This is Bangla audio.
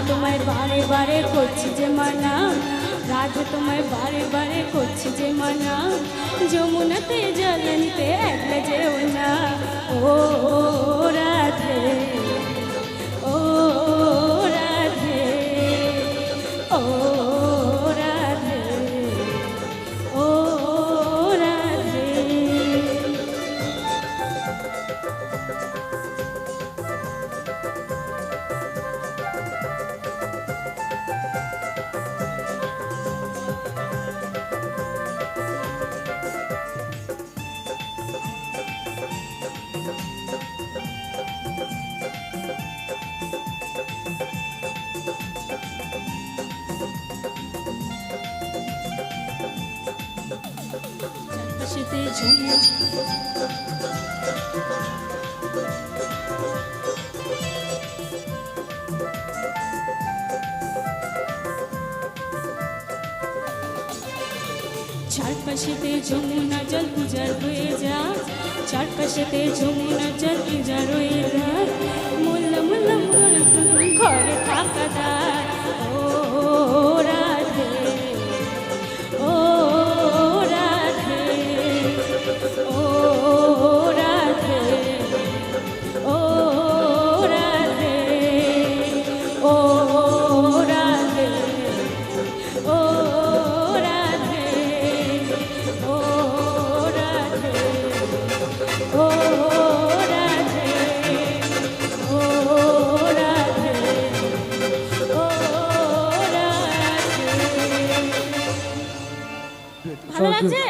তোমায় বারে বারে করছি যে মানা, রাধে তোমায় বারে বারে করছি যে মানা, যমুনাতে জল নিতে একলা যেও না। ও রাধে, ও রাধে, ও রাধে, ও রাধে। চারপাশেতে যমুনা, চারপাশেতে যমুনা জল পূজার হয়ে যা, চারপাশেতে যমুনা জল পূজার হয়ে যা, মোল্লা মোল্লা মোল্লা ঘরে থাকা দার। ও রাধে, ও রাধে, ও রাধে, ও রাধে, ও রাধে, ও রাধে, ও রাধে, ও রাধে, ও রাধে, ও রাধে। ভালো লাগছে?